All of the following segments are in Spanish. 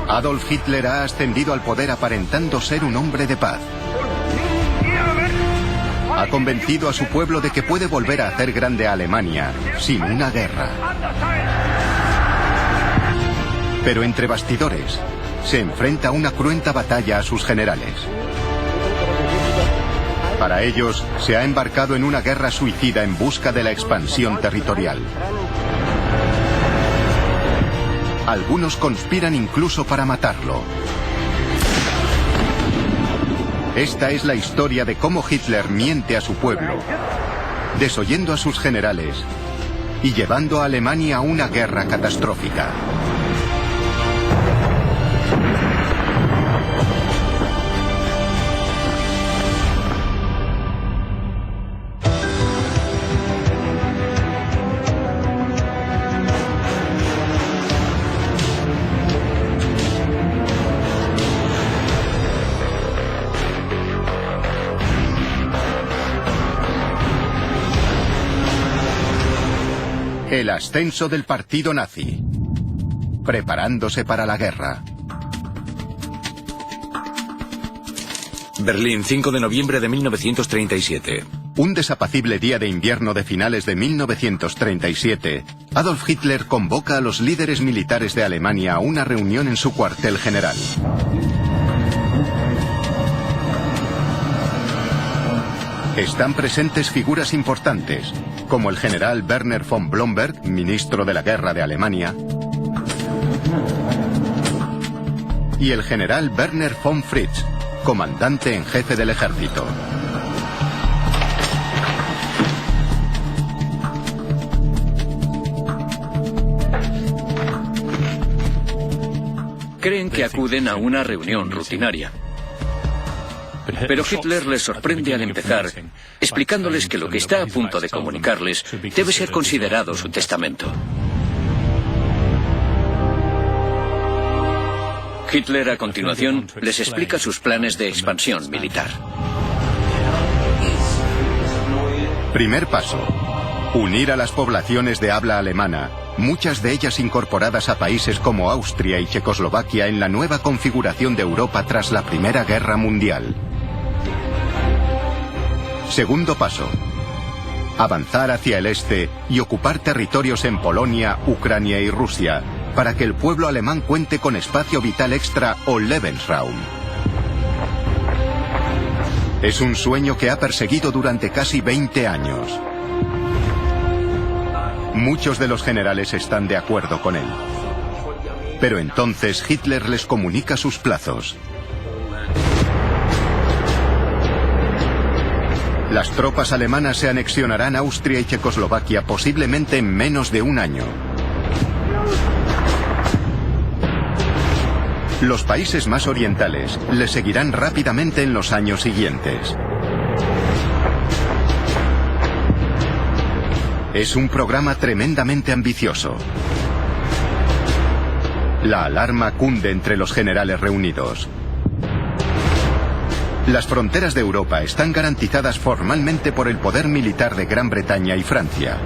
Adolf Hitler ha ascendido al poder aparentando ser un hombre de paz. Ha convencido a su pueblo de que puede volver a hacer grande a Alemania sin una guerra. Pero entre bastidores, se enfrenta a una cruenta batalla a sus generales. Para ellos, se ha embarcado en una guerra suicida en busca de la expansión territorial. Algunos conspiran incluso para matarlo. Esta es la historia de cómo Hitler miente a su pueblo, desoyendo a sus generales y llevando a Alemania a una guerra catastrófica. El ascenso del partido nazi, preparándose para la guerra. Berlín, 5 de noviembre de 1937. Un desapacible día de invierno de finales de 1937, Adolf Hitler convoca a los líderes militares de Alemania a una reunión en su cuartel general. Están presentes figuras importantes, como el general Werner von Blomberg, ministro de la Guerra de Alemania, y el general Werner von Fritz, comandante en jefe del ejército. Creen que acuden a una reunión rutinaria. Pero Hitler les sorprende al empezar, explicándoles que lo que está a punto de comunicarles debe ser considerado su testamento. Hitler, a continuación, les explica sus planes de expansión militar. Primer paso: unir a las poblaciones de habla alemana, muchas de ellas incorporadas a países como Austria y Checoslovaquia en la nueva configuración de Europa tras la Primera Guerra Mundial. Segundo paso: avanzar hacia el este y ocupar territorios en Polonia, Ucrania y Rusia, para que el pueblo alemán cuente con espacio vital extra o Lebensraum. Es un sueño que ha perseguido durante casi 20 años. Muchos de los generales están de acuerdo con él. Pero entonces Hitler les comunica sus plazos. Las tropas alemanas se anexionarán Austria y Checoslovaquia posiblemente en menos de un año. Los países más orientales le seguirán rápidamente en los años siguientes. Es un programa tremendamente ambicioso. La alarma cunde entre los generales reunidos. Las fronteras de Europa están garantizadas formalmente por el poder militar de Gran Bretaña y Francia.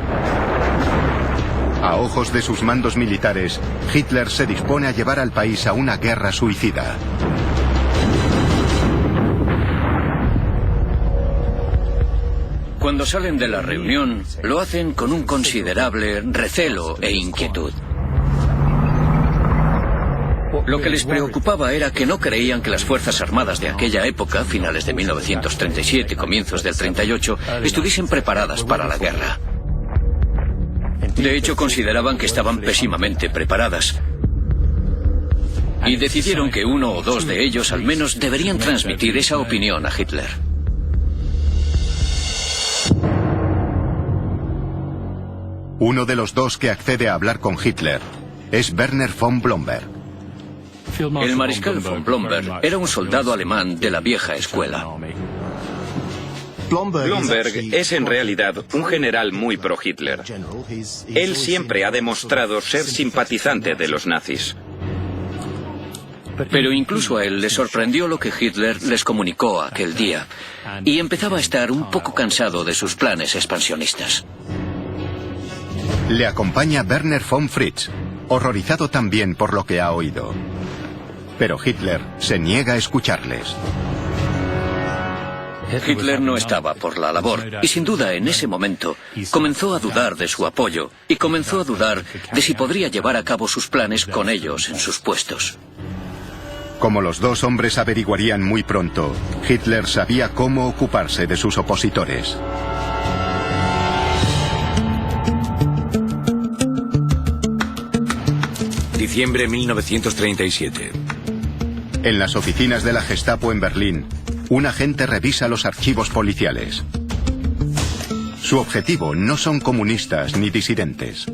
A ojos de sus mandos militares, Hitler se dispone a llevar al país a una guerra suicida. Cuando salen de la reunión, lo hacen con un considerable recelo e inquietud. Lo que les preocupaba era que no creían que las Fuerzas Armadas de aquella época, finales de 1937 y comienzos del 38, estuviesen preparadas para la guerra. De hecho, consideraban que estaban pésimamente preparadas. Y decidieron que uno o dos de ellos al menos deberían transmitir esa opinión a Hitler. Uno de los dos que accede a hablar con Hitler es Werner von Blomberg. El mariscal von Blomberg era un soldado alemán de la vieja escuela. Blomberg es en realidad un general muy pro-Hitler. Él siempre ha demostrado ser simpatizante de los nazis. Pero incluso a él le sorprendió lo que Hitler les comunicó aquel día, y empezaba a estar un poco cansado de sus planes expansionistas. Le acompaña Werner von Fritz, horrorizado también por lo que ha oído. pero Hitler se niega a escucharles. Hitler no estaba por la labor y sin duda en ese momento comenzó a dudar de su apoyo y comenzó a dudar de si podría llevar a cabo sus planes con ellos en sus puestos. Como los dos hombres averiguarían muy pronto, Hitler sabía cómo ocuparse de sus opositores. Diciembre 1937. En las oficinas de la Gestapo en Berlín, un agente revisa los archivos policiales. Su objetivo no son comunistas ni disidentes.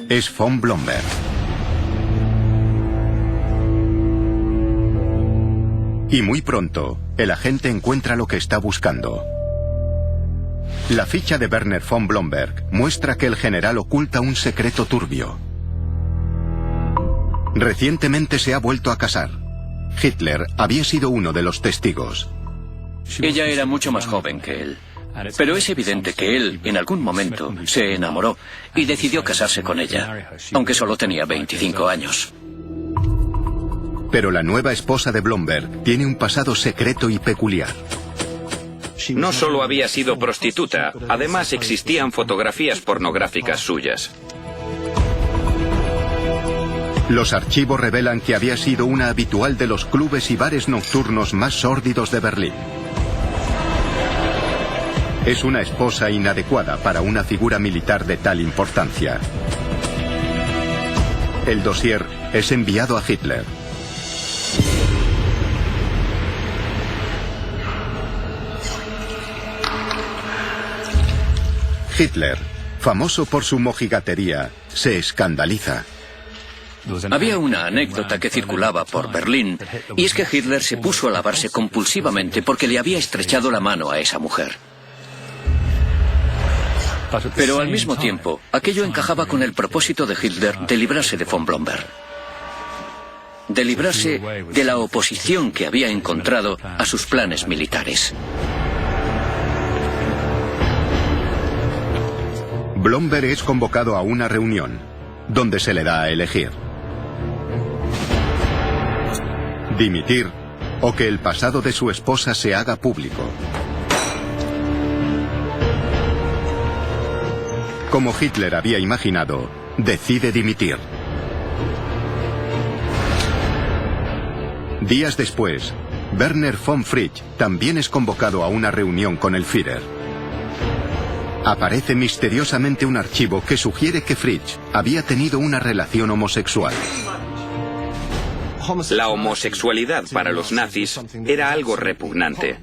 Es von Blomberg. Y muy pronto, el agente encuentra lo que está buscando. La ficha de Werner von Blomberg muestra que el general oculta un secreto turbio. Recientemente se ha vuelto a casar. Hitler había sido uno de los testigos. Ella era mucho más joven que él. Pero es evidente que él, en algún momento, se enamoró y decidió casarse con ella, aunque solo tenía 25 años. Pero la nueva esposa de Blomberg tiene un pasado secreto y peculiar. No solo había sido prostituta, además existían fotografías pornográficas suyas. Los archivos revelan que había sido una habitual de los clubes y bares nocturnos más sórdidos de Berlín. Es una esposa inadecuada para una figura militar de tal importancia. El dossier es enviado a Hitler. Hitler, famoso por su mojigatería, se escandaliza. Había una anécdota que circulaba por Berlín, y es que Hitler se puso a lavarse compulsivamente porque le había estrechado la mano a esa mujer. Pero al mismo tiempo, aquello encajaba con el propósito de Hitler de librarse de von Blomberg. De librarse de la oposición que había encontrado a sus planes militares. Blomberg es convocado a una reunión, donde se le da a elegir: dimitir o que el pasado de su esposa se haga público. Como Hitler había imaginado, decide dimitir. Días después, Werner von Fritsch también es convocado a una reunión con el Führer. Aparece misteriosamente un archivo que sugiere que Fritsch había tenido una relación homosexual. La homosexualidad para los nazis era algo repugnante.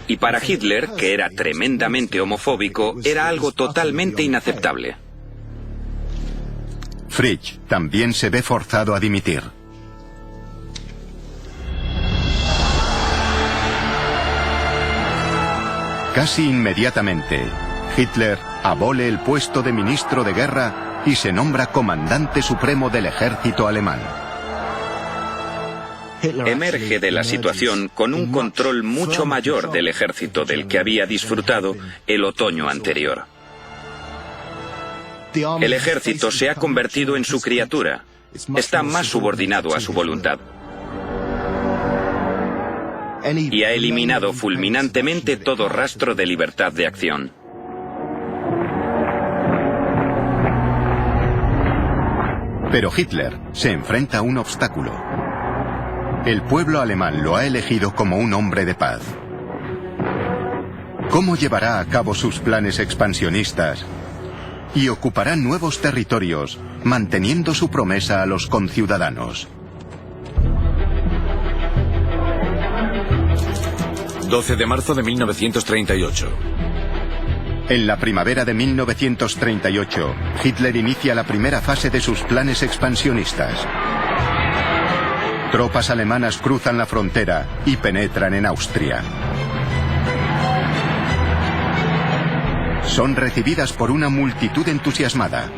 Y para Hitler, que era tremendamente homofóbico, era algo totalmente inaceptable. Fritsch también se ve forzado a dimitir. Casi inmediatamente, Hitler abole el puesto de ministro de guerra y se nombra comandante supremo del ejército alemán. Emerge de la situación con un control mucho mayor del ejército del que había disfrutado el otoño anterior. El ejército se ha convertido en su criatura. Está más subordinado a su voluntad. Y ha eliminado fulminantemente todo rastro de libertad de acción. Pero Hitler se enfrenta a un obstáculo. El pueblo alemán lo ha elegido como un hombre de paz. ¿Cómo llevará a cabo sus planes expansionistas y ocupará nuevos territorios, manteniendo su promesa a los conciudadanos? 12 de marzo de 1938. En la primavera de 1938, Hitler inicia la primera fase de sus planes expansionistas. Tropas alemanas cruzan la frontera y penetran en Austria. Son recibidas por una multitud entusiasmada.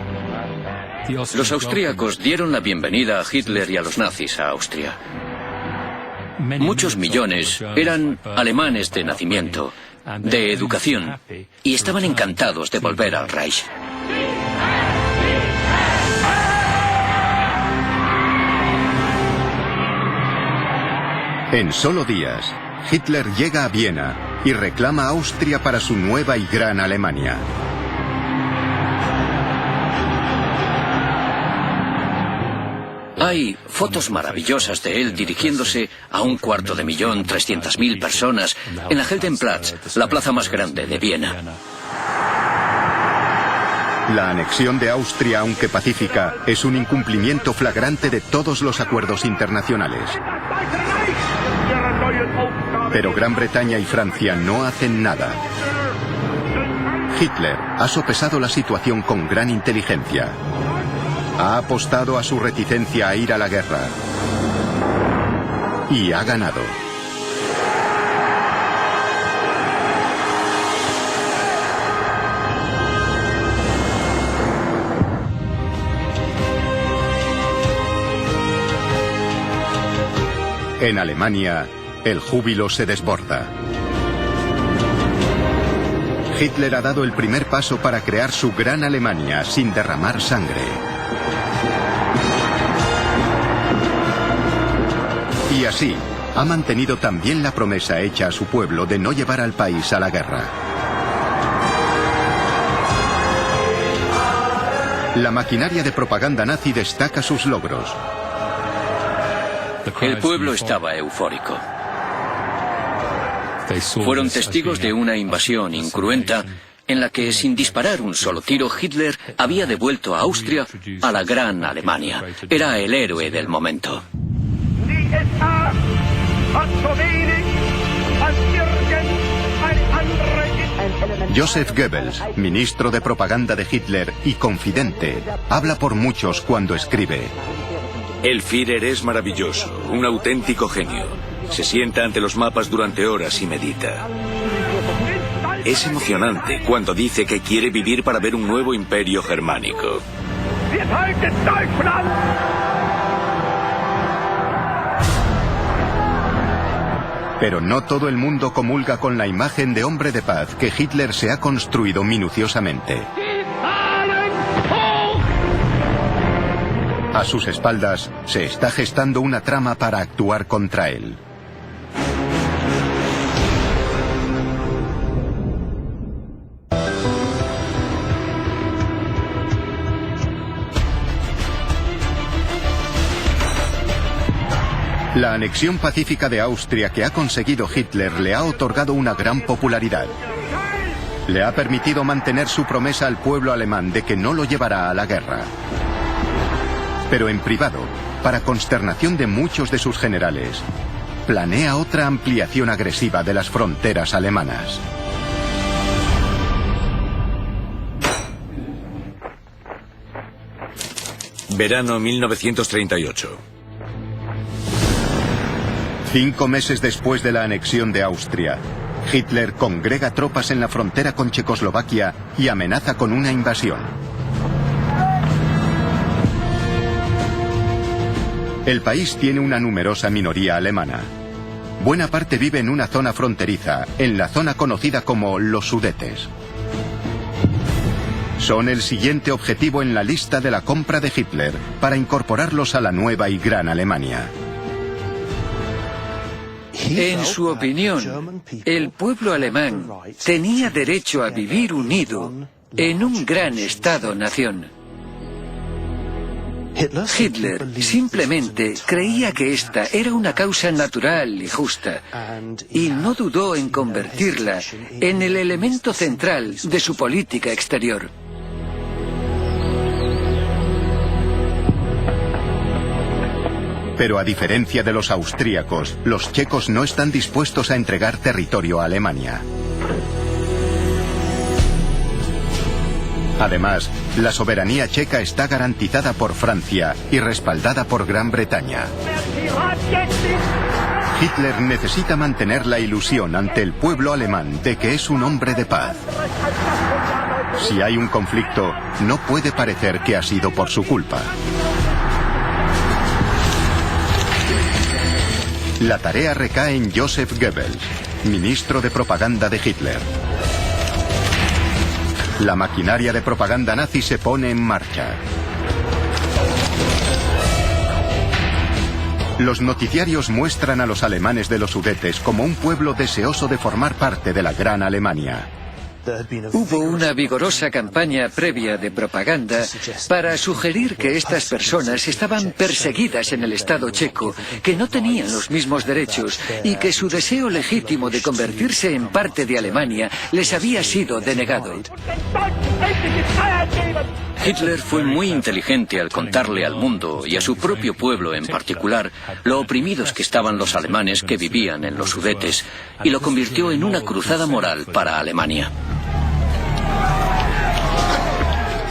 Los austríacos dieron la bienvenida a Hitler y a los nazis a Austria. Muchos millones eran alemanes de nacimiento, de educación, y estaban encantados de volver al Reich. En solo días, Hitler llega a Viena y reclama Austria para su nueva y gran Alemania. Hay fotos maravillosas de él dirigiéndose a 250.300.000 personas en la Heldenplatz, la plaza más grande de Viena. La anexión de Austria, aunque pacífica, es un incumplimiento flagrante de todos los acuerdos internacionales. Pero Gran Bretaña y Francia no hacen nada. Hitler ha sopesado la situación con gran inteligencia. Ha apostado a su reticencia a ir a la guerra. Y ha ganado. En Alemania, el júbilo se desborda. Hitler ha dado el primer paso para crear su gran Alemania sin derramar sangre. Y así, ha mantenido también la promesa hecha a su pueblo de no llevar al país a la guerra. La maquinaria de propaganda nazi destaca sus logros. El pueblo estaba eufórico. Fueron testigos de una invasión incruenta en la que, sin disparar un solo tiro, Hitler había devuelto a Austria a la gran Alemania. Era el héroe del momento. Joseph Goebbels, ministro de propaganda de Hitler y confidente, habla por muchos cuando escribe: El Führer es maravilloso, un auténtico genio. Se sienta ante los mapas durante horas y medita. Es emocionante cuando dice que quiere vivir para ver un nuevo imperio germánico. Pero no todo el mundo comulga con la imagen de hombre de paz que Hitler se ha construido minuciosamente. A sus espaldas se está gestando una trama para actuar contra él. La anexión pacífica de Austria que ha conseguido Hitler le ha otorgado una gran popularidad. Le ha permitido mantener su promesa al pueblo alemán de que no lo llevará a la guerra. Pero en privado, para consternación de muchos de sus generales, planea otra ampliación agresiva de las fronteras alemanas. Verano 1938. 5 meses después de la anexión de Austria, Hitler congrega tropas en la frontera con Checoslovaquia y amenaza con una invasión. El país tiene una numerosa minoría alemana. Buena parte vive en una zona fronteriza, en la zona conocida como los Sudetes. Son el siguiente objetivo en la lista de la compra de Hitler para incorporarlos a la nueva y gran Alemania. En su opinión, el pueblo alemán tenía derecho a vivir unido en un gran Estado-nación. Hitler simplemente creía que esta era una causa natural y justa, y no dudó en convertirla en el elemento central de su política exterior. Pero a diferencia de los austríacos, los checos no están dispuestos a entregar territorio a Alemania. Además, la soberanía checa está garantizada por Francia y respaldada por Gran Bretaña. Hitler necesita mantener la ilusión ante el pueblo alemán de que es un hombre de paz. Si hay un conflicto, no puede parecer que ha sido por su culpa. La tarea recae en Joseph Goebbels, ministro de propaganda de Hitler. La maquinaria de propaganda nazi se pone en marcha. Los noticiarios muestran a los alemanes de los Sudetes como un pueblo deseoso de formar parte de la Gran Alemania. Hubo una vigorosa campaña previa de propaganda para sugerir que estas personas estaban perseguidas en el Estado checo, que no tenían los mismos derechos y que su deseo legítimo de convertirse en parte de Alemania les había sido denegado. Hitler fue muy inteligente al contarle al mundo, y a su propio pueblo en particular, lo oprimidos que estaban los alemanes que vivían en los Sudetes, y lo convirtió en una cruzada moral para Alemania.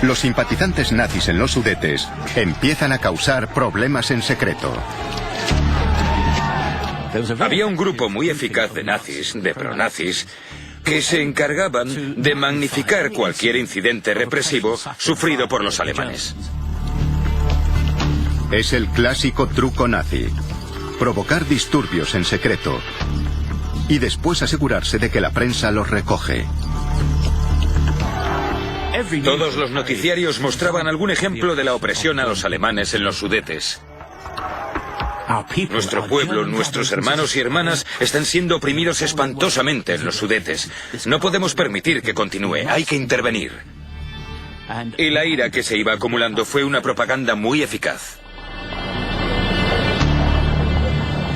Los simpatizantes nazis en los Sudetes empiezan a causar problemas en secreto. Había un grupo muy eficaz de nazis, de pronazis, que se encargaban de magnificar cualquier incidente represivo sufrido por los alemanes. Es el clásico truco nazi: provocar disturbios en secreto y después asegurarse de que la prensa los recoge. Todos los noticiarios mostraban algún ejemplo de la opresión a los alemanes en los Sudetes. Nuestro pueblo, nuestros hermanos y hermanas están siendo oprimidos espantosamente en los Sudetes. No podemos permitir que continúe, hay que intervenir. Y la ira que se iba acumulando fue una propaganda muy eficaz.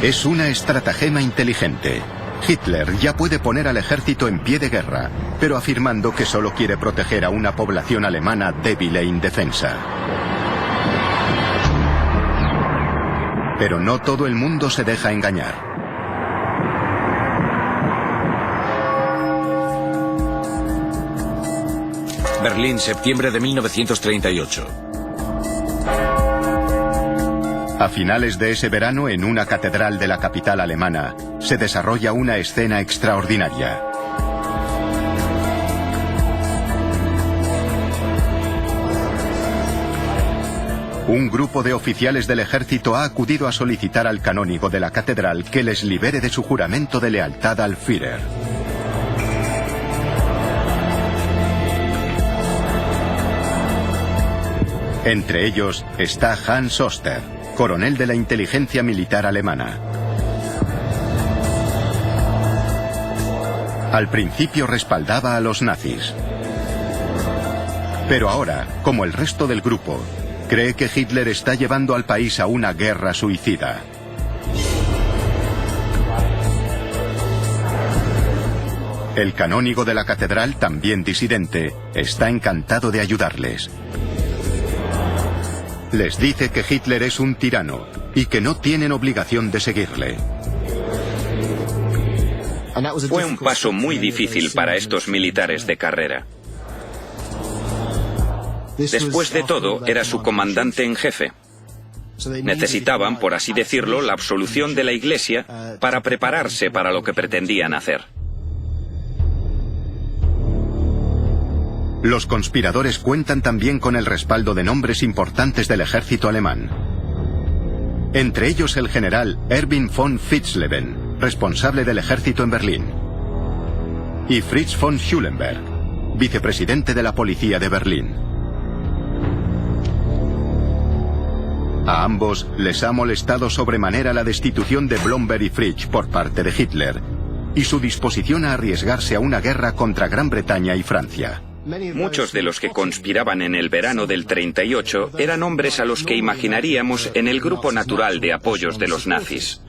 Es una estratagema inteligente. Hitler ya puede poner al ejército en pie de guerra, pero afirmando que solo quiere proteger a una población alemana débil e indefensa. Pero no todo el mundo se deja engañar. Berlín, septiembre de 1938. A finales de ese verano, en una catedral de la capital alemana, se desarrolla una escena extraordinaria. Un grupo de oficiales del ejército ha acudido a solicitar al canónigo de la catedral que les libere de su juramento de lealtad al Führer. Entre ellos está Hans Oster, coronel de la inteligencia militar alemana. Al principio respaldaba a los nazis. Pero ahora, como el resto del grupo, cree que Hitler está llevando al país a una guerra suicida. El canónigo de la catedral, también disidente, está encantado de ayudarles. Les dice que Hitler es un tirano y que no tienen obligación de seguirle. Fue un paso muy difícil para estos militares de carrera. Después de todo, era su comandante en jefe. Necesitaban, por así decirlo, la absolución de la Iglesia para prepararse para lo que pretendían hacer. Los conspiradores cuentan también con el respaldo de nombres importantes del ejército alemán. Entre ellos el general Erwin von Witzleben, responsable del ejército en Berlín, y Fritz von Schulenberg, vicepresidente de la policía de Berlín. A ambos les ha molestado sobremanera la destitución de Blomberg y Fritsch por parte de Hitler y su disposición a arriesgarse a una guerra contra Gran Bretaña y Francia. Muchos de los que conspiraban en el verano del 38 eran hombres a los que imaginaríamos en el grupo natural de apoyos de los nazis.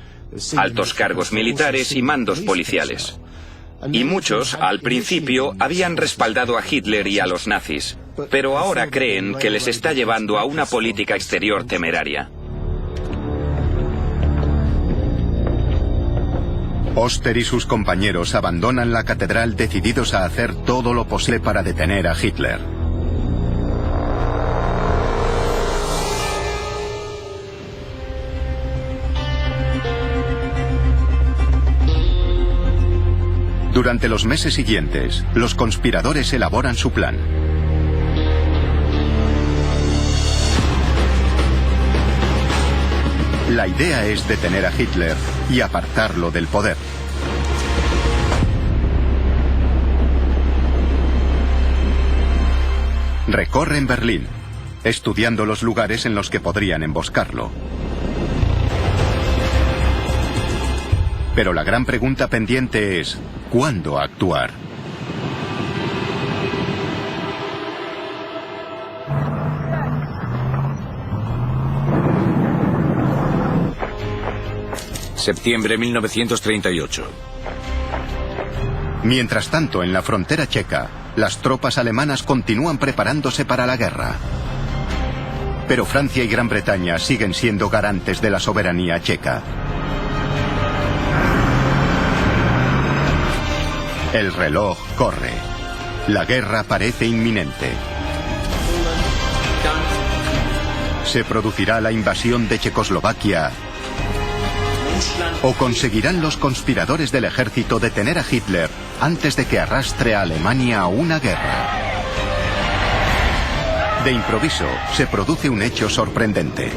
Altos cargos militares y mandos policiales. Y muchos, al principio, habían respaldado a Hitler y a los nazis, pero ahora creen que les está llevando a una política exterior temeraria. Oster y sus compañeros abandonan la catedral decididos a hacer todo lo posible para detener a Hitler. Durante los meses siguientes, los conspiradores elaboran su plan. La idea es detener a Hitler y apartarlo del poder. Recorren Berlín, estudiando los lugares en los que podrían emboscarlo. Pero la gran pregunta pendiente es, ¿cuándo actuar? Septiembre 1938. Mientras tanto, en la frontera checa, las tropas alemanas continúan preparándose para la guerra. Pero Francia y Gran Bretaña siguen siendo garantes de la soberanía checa. El reloj corre. La guerra parece inminente. ¿Se producirá la invasión de Checoslovaquia? ¿O conseguirán los conspiradores del ejército detener a Hitler antes de que arrastre a Alemania a una guerra? De improviso, se produce un hecho sorprendente.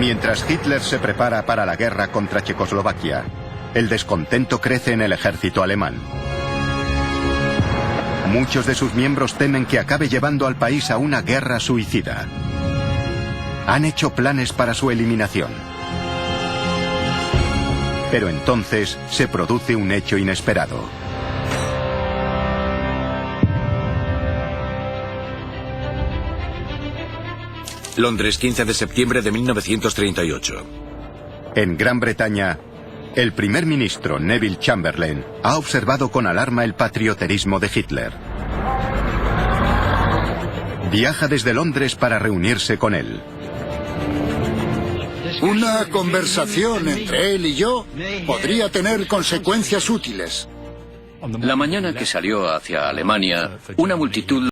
Mientras Hitler se prepara para la guerra contra Checoslovaquia, el descontento crece en el ejército alemán. Muchos de sus miembros temen que acabe llevando al país a una guerra suicida. Han hecho planes para su eliminación. Pero entonces se produce un hecho inesperado. Londres, 15 de septiembre de 1938. En Gran Bretaña, el primer ministro Neville Chamberlain ha observado con alarma el patrioterismo de Hitler. Viaja desde Londres para reunirse con él. Una conversación entre él y yo podría tener consecuencias útiles. La mañana que salió hacia Alemania, una multitud